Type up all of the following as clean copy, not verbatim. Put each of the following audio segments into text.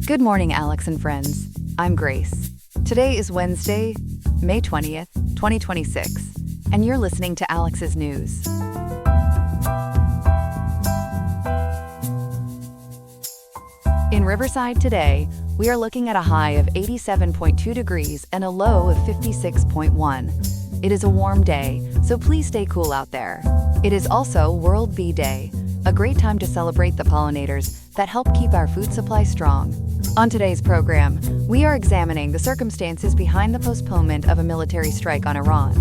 Good morning, Alex and friends. I'm Grace. Today is Wednesday, May 20th, 2026, and you're listening to Alex's News. In Riverside today, we are looking at a high of 87.2 degrees and a low of 56.1. It is a warm day, so please stay cool out there. It is also World Bee Day, a great time to celebrate the pollinators that help keep our food supply strong. On today's program, we are examining the circumstances behind the postponement of a military strike on Iran.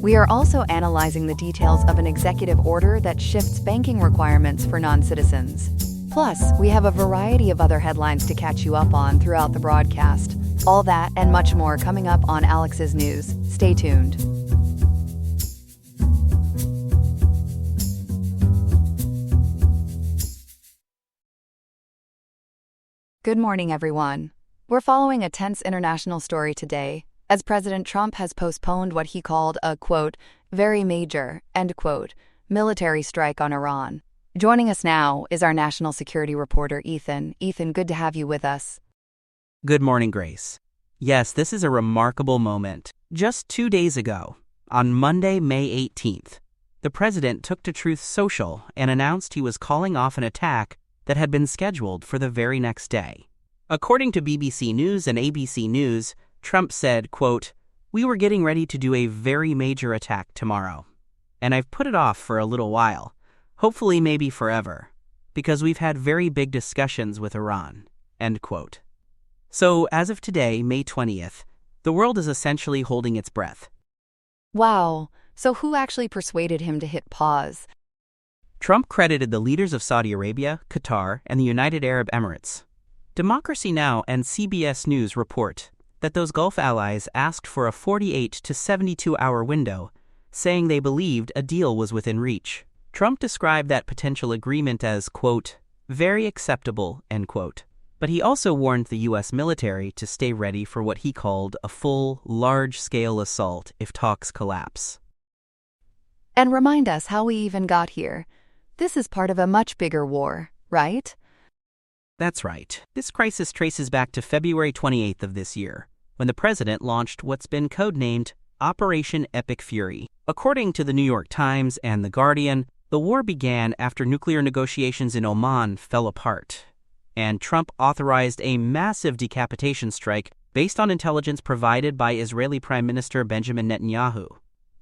We are also analyzing the details of an executive order that shifts banking requirements for non-citizens. Plus, we have a variety of other headlines to catch you up on throughout the broadcast. All that and much more coming up on Alex's News. Stay tuned. Good morning, everyone. We're following a tense international story today, as President Trump has postponed what he called a, quote, very major, end quote, military strike on Iran. Joining us now is our national security reporter, Ethan. Ethan, good to have you with us. Good morning, Grace. Yes, this is a remarkable moment. Just 2 days ago, on Monday, May 18th, the president took to Truth Social and announced he was calling off an attack that had been scheduled for the very next day. According to BBC News and ABC News, Trump said, quote, "We were getting ready to do a very major attack tomorrow, and I've put it off for a little while, hopefully maybe forever, because we've had very big discussions with Iran," end quote. So, as of today, May 20th, the world is essentially holding its breath. Wow, so who actually persuaded him to hit pause? Trump credited the leaders of Saudi Arabia, Qatar, and the United Arab Emirates. Democracy Now! And CBS News report that those Gulf allies asked for a 48 to 72-hour window, saying they believed a deal was within reach. Trump described that potential agreement as, quote, very acceptable, end quote. But he also warned the U.S. military to stay ready for what he called a full, large-scale assault if talks collapse. And remind us how we even got here. This is part of a much bigger war, right? That's right. This crisis traces back to February 28th of this year, when the president launched what's been codenamed Operation Epic Fury. According to the New York Times and The Guardian, the war began after nuclear negotiations in Oman fell apart, and Trump authorized a massive decapitation strike based on intelligence provided by Israeli Prime Minister Benjamin Netanyahu.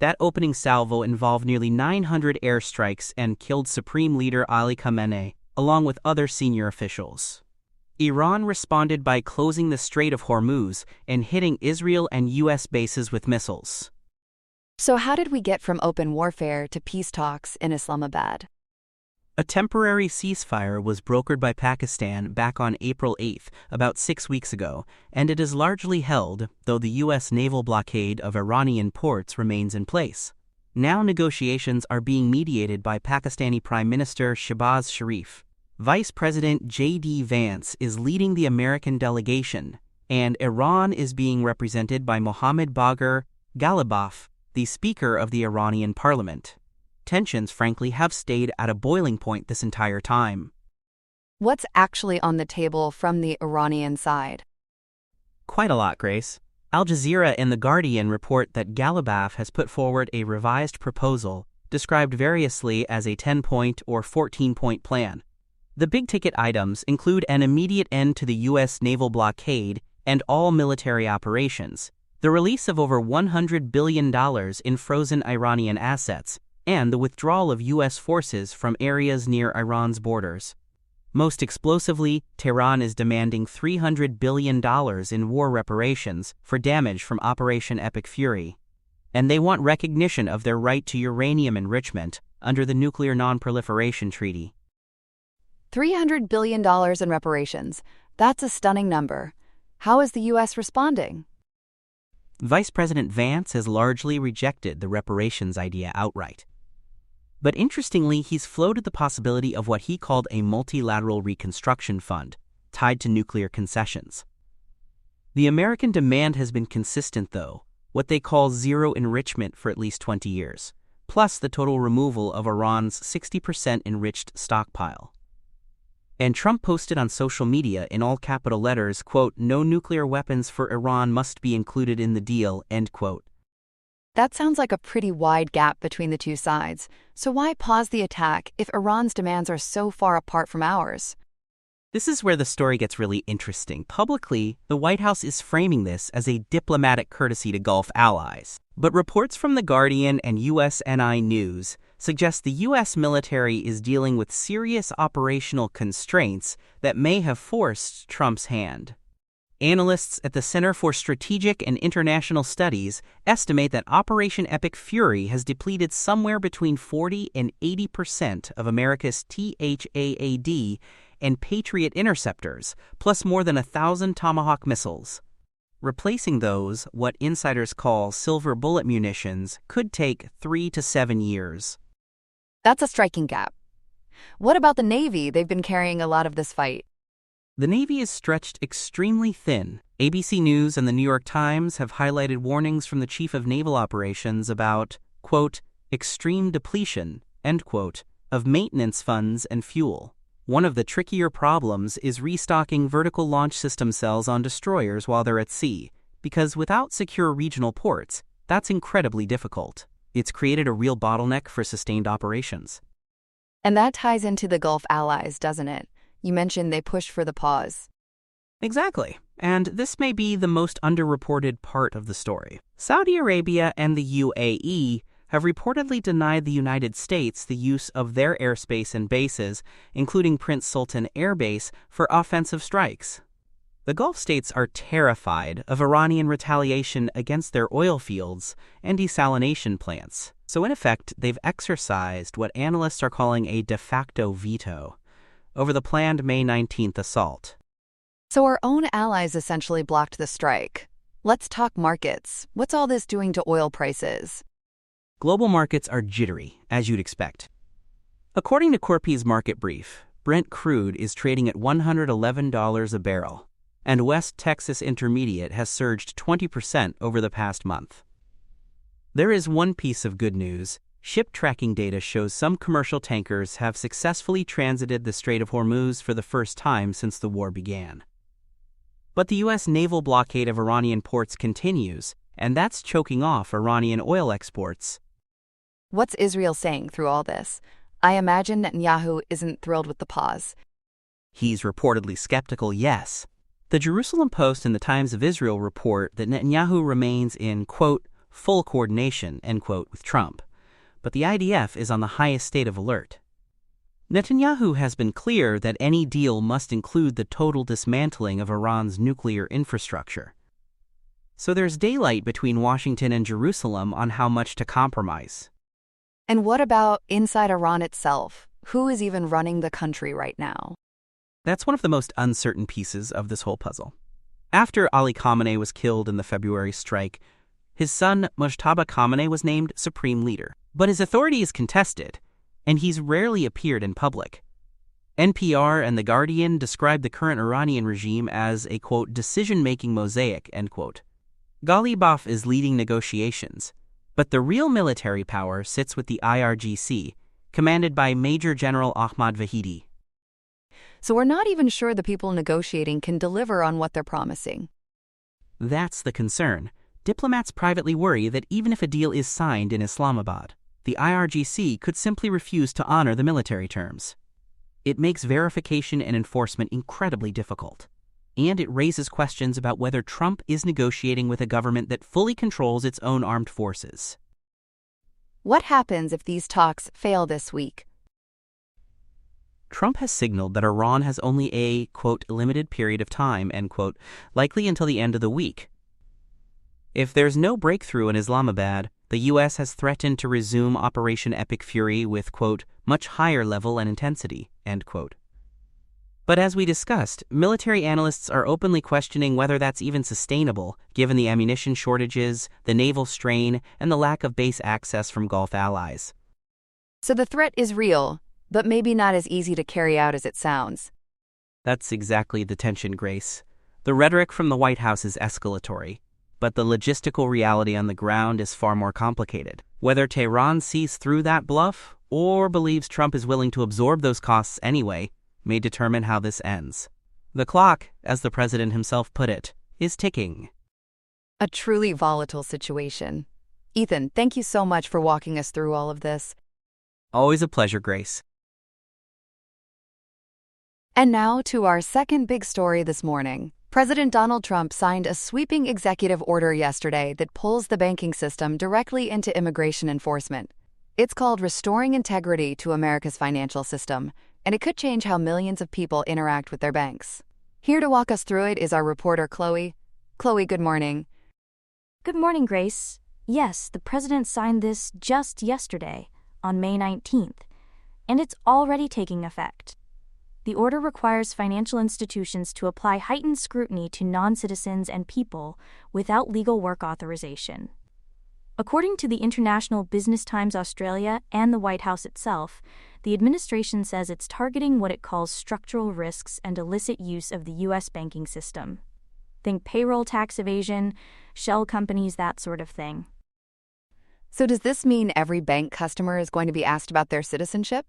That opening salvo involved nearly 900 airstrikes and killed Supreme Leader Ali Khamenei, along with other senior officials. Iran responded by closing the Strait of Hormuz and hitting Israel and U.S. bases with missiles. So how did we get from open warfare to peace talks in Islamabad? A temporary ceasefire was brokered by Pakistan back on April 8th, about 6 weeks ago, and it is largely held, though the U.S. naval blockade of Iranian ports remains in place. Now negotiations are being mediated by Pakistani Prime Minister Shehbaz Sharif. Vice President J.D. Vance is leading the American delegation, and Iran is being represented by Mohammad Bagher Ghalibaf, the Speaker of the Iranian Parliament. Tensions, frankly, have stayed at a boiling point this entire time. What's actually on the table from the Iranian side? Quite a lot, Grace. Al Jazeera and The Guardian report that Ghalibaf has put forward a revised proposal, described variously as a 10-point or 14-point plan. The big-ticket items include an immediate end to the U.S. naval blockade and all military operations, the release of over $100 billion in frozen Iranian assets, and the withdrawal of U.S. forces from areas near Iran's borders. Most explosively, Tehran is demanding $300 billion in war reparations for damage from Operation Epic Fury, and they want recognition of their right to uranium enrichment under the Nuclear Non-Proliferation Treaty. $300 billion in reparations. That's a stunning number. How is the U.S. responding? Vice President Vance has largely rejected the reparations idea outright. But interestingly, he's floated the possibility of what he called a multilateral reconstruction fund, tied to nuclear concessions. The American demand has been consistent, though, what they call zero enrichment for at least 20 years, plus the total removal of Iran's 60% enriched stockpile. And Trump posted on social media in all capital letters, quote, "No nuclear weapons for Iran must be included in the deal," end quote. That sounds like a pretty wide gap between the two sides. So why pause the attack if Iran's demands are so far apart from ours? This is where the story gets really interesting. Publicly, the White House is framing this as a diplomatic courtesy to Gulf allies. But reports from The Guardian and USNI News suggest the U.S. military is dealing with serious operational constraints that may have forced Trump's hand. Analysts at the Center for Strategic and International Studies estimate that Operation Epic Fury has depleted somewhere between 40 and 80% of America's THAAD and Patriot interceptors, plus more than 1,000 Tomahawk missiles. Replacing those, what insiders call silver bullet munitions, could take 3 to 7 years. That's a striking gap. What about the Navy? They've been carrying a lot of this fight. The Navy is stretched extremely thin. ABC News and the New York Times have highlighted warnings from the Chief of Naval Operations about, quote, extreme depletion, end quote, of maintenance funds and fuel. One of the trickier problems is restocking vertical launch system cells on destroyers while they're at sea, because without secure regional ports, that's incredibly difficult. It's created a real bottleneck for sustained operations. And that ties into the Gulf allies, doesn't it? You mentioned they pushed for the pause. Exactly. And this may be the most underreported part of the story. Saudi Arabia and the UAE have reportedly denied the United States the use of their airspace and bases, including Prince Sultan Air Base, for offensive strikes. The Gulf states are terrified of Iranian retaliation against their oil fields and desalination plants. So in effect, they've exercised what analysts are calling a de facto veto over the planned May 19th assault. So our own allies essentially blocked the strike. Let's talk markets. What's all this doing to oil prices? Global markets are jittery, as you'd expect. According to Corpy's market brief, Brent crude is trading at $111 a barrel, and West Texas Intermediate has surged 20% over the past month. There is one piece of good news. Ship tracking data shows some commercial tankers have successfully transited the Strait of Hormuz for the first time since the war began. But the U.S. naval blockade of Iranian ports continues, and that's choking off Iranian oil exports. What's Israel saying through all this? I imagine Netanyahu isn't thrilled with the pause. He's reportedly skeptical, yes. The Jerusalem Post and the Times of Israel report that Netanyahu remains in, quote, full coordination, end quote, with Trump. But the IDF is on the highest state of alert. Netanyahu has been clear that any deal must include the total dismantling of Iran's nuclear infrastructure. So there's daylight between Washington and Jerusalem on how much to compromise. And what about inside Iran itself? Who is even running the country right now? That's one of the most uncertain pieces of this whole puzzle. After Ali Khamenei was killed in the February strike, his son Mujtaba Khamenei was named supreme leader. But his authority is contested, and he's rarely appeared in public. NPR and The Guardian described the current Iranian regime as a, quote, decision-making mosaic, end quote. Ghalibaf is leading negotiations, but the real military power sits with the IRGC, commanded by Major General Ahmad Vahidi. So we're not even sure the people negotiating can deliver on what they're promising. That's the concern. Diplomats privately worry that even if a deal is signed in Islamabad, the IRGC could simply refuse to honor the military terms. It makes verification and enforcement incredibly difficult. And it raises questions about whether Trump is negotiating with a government that fully controls its own armed forces. What happens if these talks fail this week? Trump has signaled that Iran has only a, quote, limited period of time, end quote, likely until the end of the week. If there's no breakthrough in Islamabad, the U.S. has threatened to resume Operation Epic Fury with, quote, much higher level and intensity, end quote. But as we discussed, military analysts are openly questioning whether that's even sustainable, given the ammunition shortages, the naval strain, and the lack of base access from Gulf allies. So the threat is real, but maybe not as easy to carry out as it sounds. That's exactly the tension, Grace. The rhetoric from the White House is escalatory, but the logistical reality on the ground is far more complicated. Whether Tehran sees through that bluff or believes Trump is willing to absorb those costs anyway may determine how this ends. The clock, as the president himself put it, is ticking. A truly volatile situation. Ethan, thank you so much for walking us through all of this. Always a pleasure, Grace. And now to our second big story this morning. President Donald Trump signed a sweeping executive order yesterday that pulls the banking system directly into immigration enforcement. It's called Restoring Integrity to America's Financial System, and it could change how millions of people interact with their banks. Here to walk us through it is our reporter, Chloe. Chloe, good morning. Good morning, Grace. Yes, the president signed this just yesterday, on May 19th, and it's already taking effect. The order requires financial institutions to apply heightened scrutiny to non-citizens and people without legal work authorization. According to the International Business Times Australia and the White House itself, the administration says it's targeting what it calls structural risks and illicit use of the U.S. banking system. Think payroll tax evasion, shell companies, that sort of thing. So does this mean every bank customer is going to be asked about their citizenship?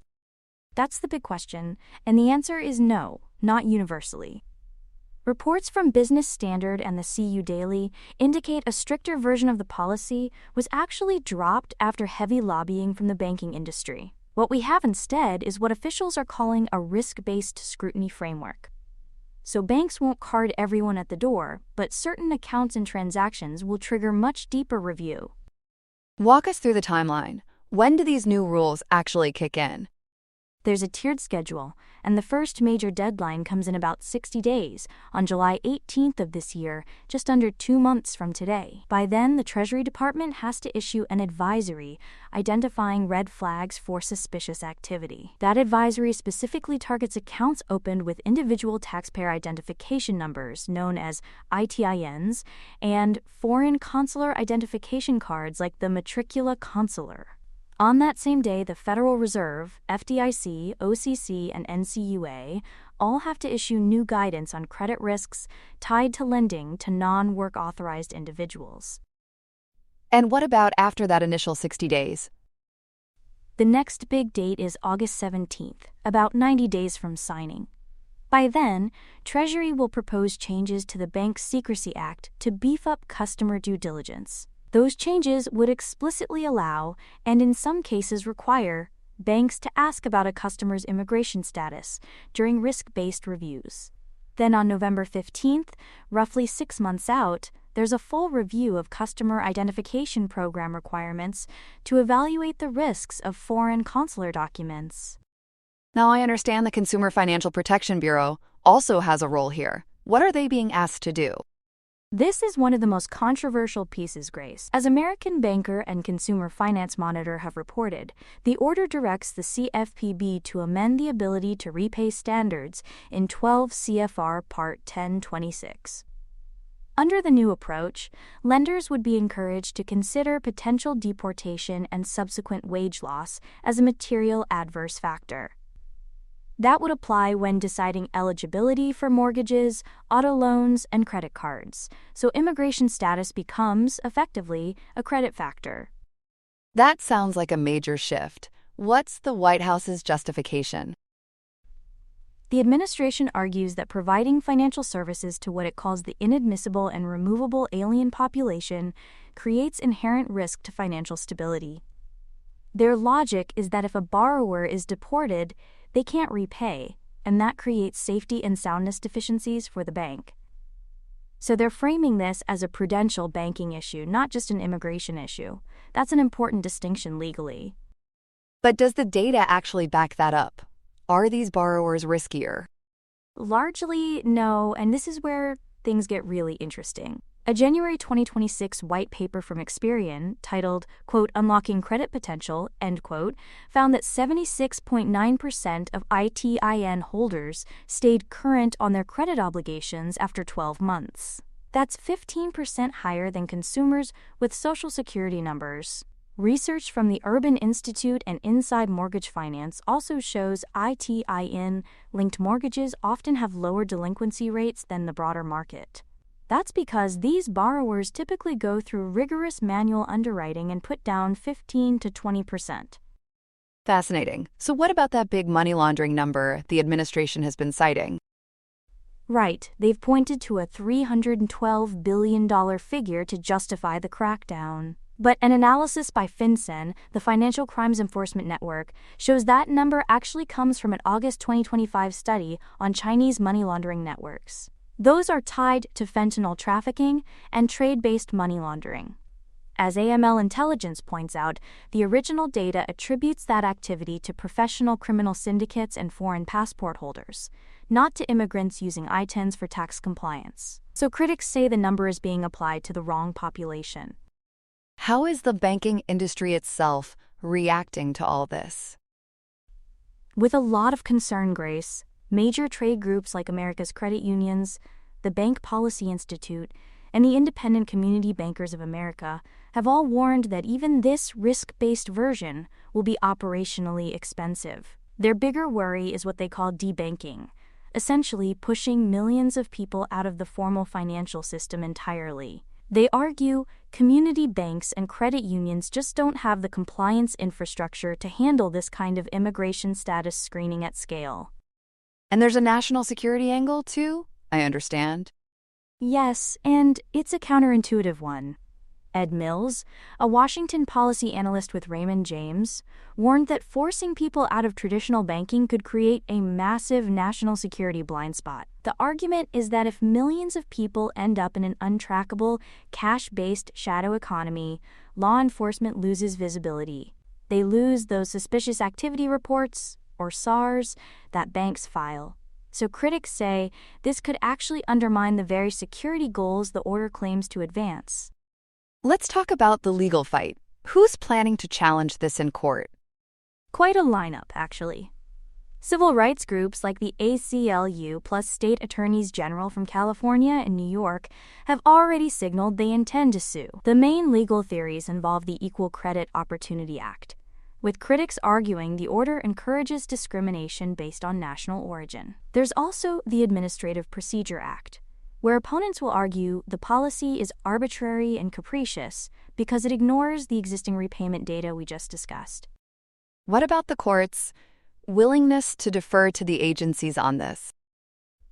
That's the big question, and the answer is no, not universally. Reports from Business Standard and the CU Daily indicate a stricter version of the policy was actually dropped after heavy lobbying from the banking industry. What we have instead is what officials are calling a risk-based scrutiny framework. So banks won't card everyone at the door, but certain accounts and transactions will trigger much deeper review. Walk us through the timeline. When do these new rules actually kick in? There's a tiered schedule, and the first major deadline comes in about 60 days, on July 18th of this year, just under 2 months from today. By then, the Treasury Department has to issue an advisory identifying red flags for suspicious activity. That advisory specifically targets accounts opened with individual taxpayer identification numbers, known as ITINs, and foreign consular identification cards like the matricula consular. On that same day, the Federal Reserve, FDIC, OCC, and NCUA all have to issue new guidance on credit risks tied to lending to non-work authorized individuals. And what about after that initial 60 days? The next big date is August 17th, about 90 days from signing. By then, Treasury will propose changes to the Bank Secrecy Act to beef up customer due diligence. Those changes would explicitly allow, and in some cases require, banks to ask about a customer's immigration status during risk-based reviews. Then on November 15th, roughly 6 months out, there's a full review of customer identification program requirements to evaluate the risks of foreign consular documents. Now I understand the Consumer Financial Protection Bureau also has a role here. What are they being asked to do? This is one of the most controversial pieces, Grace. As American Banker and Consumer Finance Monitor have reported, the order directs the CFPB to amend the ability to repay standards in 12 CFR Part 1026. Under the new approach, lenders would be encouraged to consider potential deportation and subsequent wage loss as a material adverse factor. That would apply when deciding eligibility for mortgages, auto loans, and credit cards, so immigration status becomes, effectively, a credit factor. That sounds like a major shift. What's the White House's justification? The administration argues that providing financial services to what it calls the inadmissible and removable alien population creates inherent risk to financial stability. Their logic is that if a borrower is deported, they can't repay, and that creates safety and soundness deficiencies for the bank. So they're framing this as a prudential banking issue, not just an immigration issue. That's an important distinction legally. But does the data actually back that up? Are these borrowers riskier? Largely, no, and this is where things get really interesting. A January 2026 white paper from Experian, titled, quote, Unlocking Credit Potential, end quote, found that 76.9% of ITIN holders stayed current on their credit obligations after 12 months. That's 15% higher than consumers with Social Security numbers. Research from the Urban Institute and Inside Mortgage Finance also shows ITIN-linked mortgages often have lower delinquency rates than the broader market. That's because these borrowers typically go through rigorous manual underwriting and put down 15 to 20%. Fascinating. So what about that big money laundering number the administration has been citing? Right, they've pointed to a $312 billion figure to justify the crackdown. But an analysis by FinCEN, the Financial Crimes Enforcement Network, shows that number actually comes from an August 2025 study on Chinese money laundering networks. Those are tied to fentanyl trafficking and trade-based money laundering. As AML Intelligence points out, the original data attributes that activity to professional criminal syndicates and foreign passport holders, not to immigrants using I-10s for tax compliance. So critics say the number is being applied to the wrong population. How is the banking industry itself reacting to all this? With a lot of concern, Grace, major trade groups like America's Credit Unions, the Bank Policy Institute, and the Independent Community Bankers of America have all warned that even this risk-based version will be operationally expensive. Their bigger worry is what they call debanking, essentially pushing millions of people out of the formal financial system entirely. They argue community banks and credit unions just don't have the compliance infrastructure to handle this kind of immigration status screening at scale. And there's a national security angle, too, I understand. Yes, and it's a counterintuitive one. Ed Mills, a Washington policy analyst with Raymond James, warned that forcing people out of traditional banking could create a massive national security blind spot. The argument is that if millions of people end up in an untrackable, cash-based shadow economy, law enforcement loses visibility. They lose those suspicious activity reports, or SARs, that banks file. So critics say this could actually undermine the very security goals the order claims to advance. Let's talk about the legal fight. Who's planning to challenge this in court? Quite a lineup, actually. Civil rights groups like the ACLU plus state attorneys general from California and New York have already signaled they intend to sue. The main legal theories involve the Equal Credit Opportunity Act, with critics arguing the order encourages discrimination based on national origin. There's also the Administrative Procedure Act, where opponents will argue the policy is arbitrary and capricious because it ignores the existing repayment data we just discussed. What about the court's willingness to defer to the agencies on this?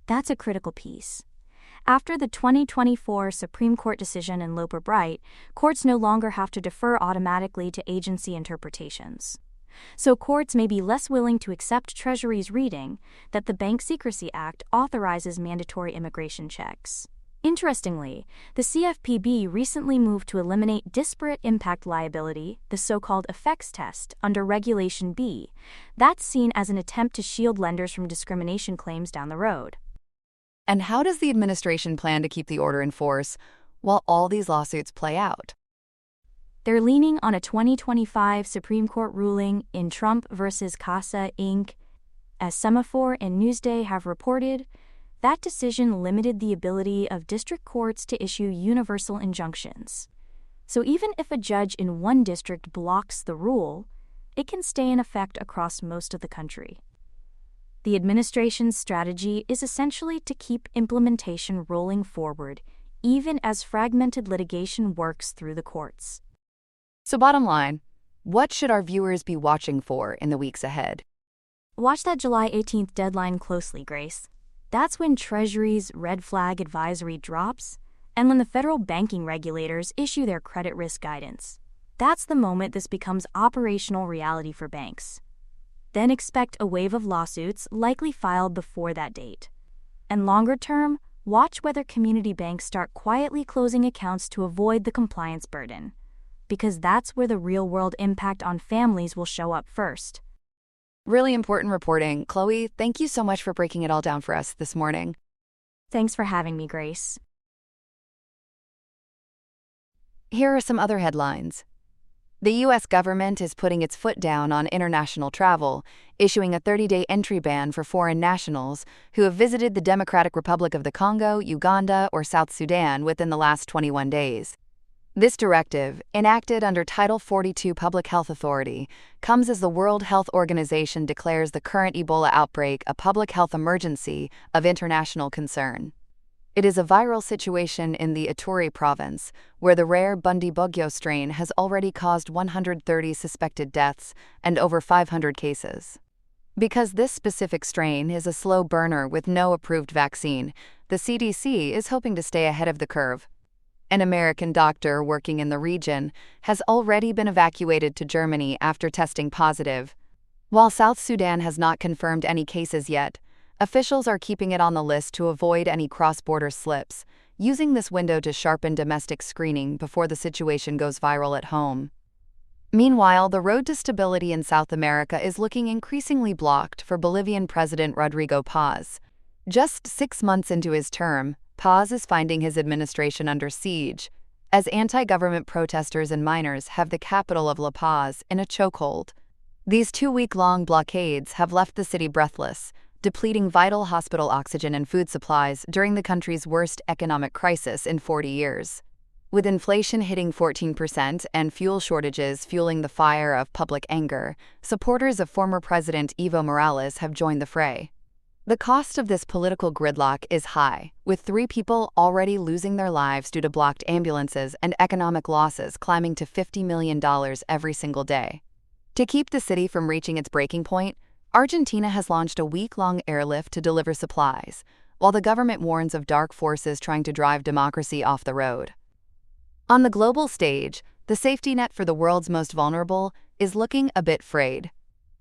That's a critical piece. After the 2024 Supreme Court decision in Loper-Bright, courts no longer have to defer automatically to agency interpretations. So courts may be less willing to accept Treasury's reading that the Bank Secrecy Act authorizes mandatory immigration checks. Interestingly, the CFPB recently moved to eliminate disparate impact liability, the so-called effects test, under Regulation B. That's seen as an attempt to shield lenders from discrimination claims down the road. And how does the administration plan to keep the order in force while all these lawsuits play out? They're leaning on a 2025 Supreme Court ruling in Trump versus Casa Inc. As Semaphore and Newsday have reported, that decision limited the ability of district courts to issue universal injunctions. So even if a judge in one district blocks the rule, it can stay in effect across most of the country. The administration's strategy is essentially to keep implementation rolling forward, even as fragmented litigation works through the courts. So bottom line, what should our viewers be watching for in the weeks ahead? Watch that July 18th deadline closely, Grace. That's when Treasury's red flag advisory drops, and when the federal banking regulators issue their credit risk guidance. That's the moment this becomes operational reality for banks. Then expect a wave of lawsuits likely filed before that date. And longer term, watch whether community banks start quietly closing accounts to avoid the compliance burden, because that's where the real-world impact on families will show up first. Really important reporting. Chloe, thank you so much for breaking it all down for us this morning. Thanks for having me, Grace. Here are some other headlines. The U.S. government is putting its foot down on international travel, issuing a 30-day entry ban for foreign nationals who have visited the Democratic Republic of the Congo, Uganda, or South Sudan within the last 21 days. This directive, enacted under Title 42 Public Health Authority, comes as the World Health Organization declares the current Ebola outbreak a public health emergency of international concern. It is a viral situation in the Ituri province, where the rare Bundibugyo strain has already caused 130 suspected deaths and over 500 cases. Because this specific strain is a slow burner with no approved vaccine, the CDC is hoping to stay ahead of the curve. An American doctor working in the region has already been evacuated to Germany after testing positive. While South Sudan has not confirmed any cases yet, officials are keeping it on the list to avoid any cross-border slips, using this window to sharpen domestic screening before the situation goes viral at home. Meanwhile, the road to stability in South America is looking increasingly blocked for Bolivian President Rodrigo Paz. Just 6 months into his term, Paz is finding his administration under siege, as anti-government protesters and miners have the capital of La Paz in a chokehold. These 2-week-long blockades have left the city breathless, depleting vital hospital oxygen and food supplies during the country's worst economic crisis in 40 years. With inflation hitting 14% and fuel shortages fueling the fire of public anger, supporters of former President Evo Morales have joined the fray. The cost of this political gridlock is high, with 3 people already losing their lives due to blocked ambulances and economic losses climbing to $50 million every single day. To keep the city from reaching its breaking point, Argentina has launched a week-long airlift to deliver supplies, while the government warns of dark forces trying to drive democracy off the road. On the global stage, the safety net for the world's most vulnerable is looking a bit frayed.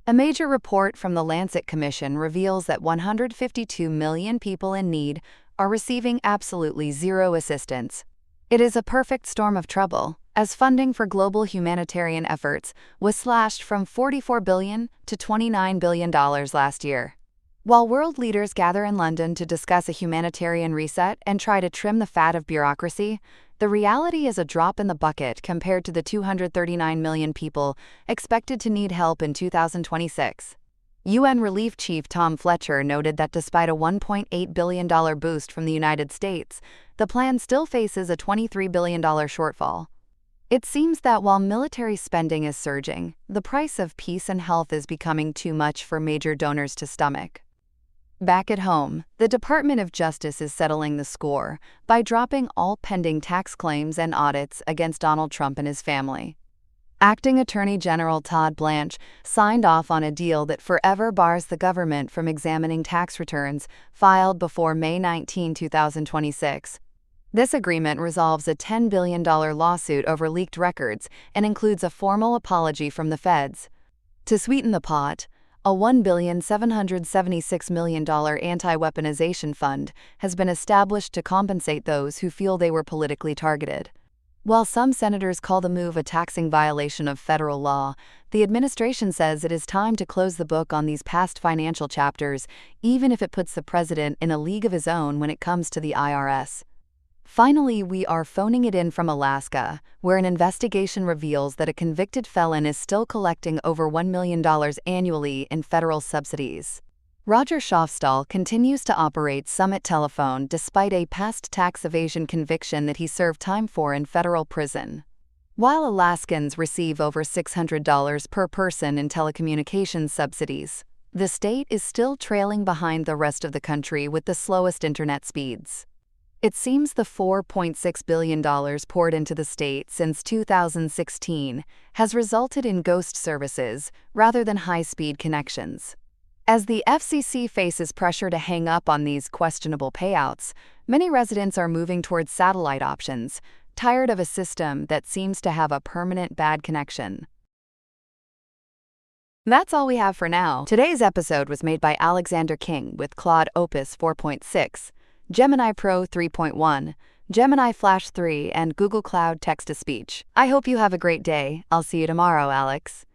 A major report from the Lancet Commission reveals that 152 million people in need are receiving absolutely zero assistance. It is a perfect storm of trouble, as funding for global humanitarian efforts was slashed from $44 billion to $29 billion last year. While world leaders gather in London to discuss a humanitarian reset and try to trim the fat of bureaucracy, the reality is a drop in the bucket compared to the 239 million people expected to need help in 2026. UN Relief Chief Tom Fletcher noted that despite a $1.8 billion boost from the United States, the plan still faces a $23 billion shortfall. It seems that while military spending is surging, the price of peace and health is becoming too much for major donors to stomach. Back at home, the Department of Justice is settling the score by dropping all pending tax claims and audits against Donald Trump and his family. Acting Attorney General Todd Blanche signed off on a deal that forever bars the government from examining tax returns filed before May 19, 2026. This agreement resolves a $10 billion lawsuit over leaked records and includes a formal apology from the feds. To sweeten the pot, a $1,776 million anti-weaponization fund has been established to compensate those who feel they were politically targeted. While some senators call the move a taxing violation of federal law, the administration says it is time to close the book on these past financial chapters, even if it puts the president in a league of his own when it comes to the IRS. Finally, we are phoning it in from Alaska, where an investigation reveals that a convicted felon is still collecting over $1 million annually in federal subsidies. Roger Schofstall continues to operate Summit Telephone despite a past tax evasion conviction that he served time for in federal prison. While Alaskans receive over $600 per person in telecommunications subsidies, the state is still trailing behind the rest of the country with the slowest internet speeds. It seems the $4.6 billion poured into the state since 2016 has resulted in ghost services rather than high-speed connections. As the FCC faces pressure to hang up on these questionable payouts, many residents are moving towards satellite options, tired of a system that seems to have a permanent bad connection. That's all we have for now. Today's episode was made by Alexander King with Claude Opus 4.6. Gemini Pro 3.1, Gemini Flash 3, and Google Cloud Text-to-Speech. I hope you have a great day. I'll see you tomorrow, Alex.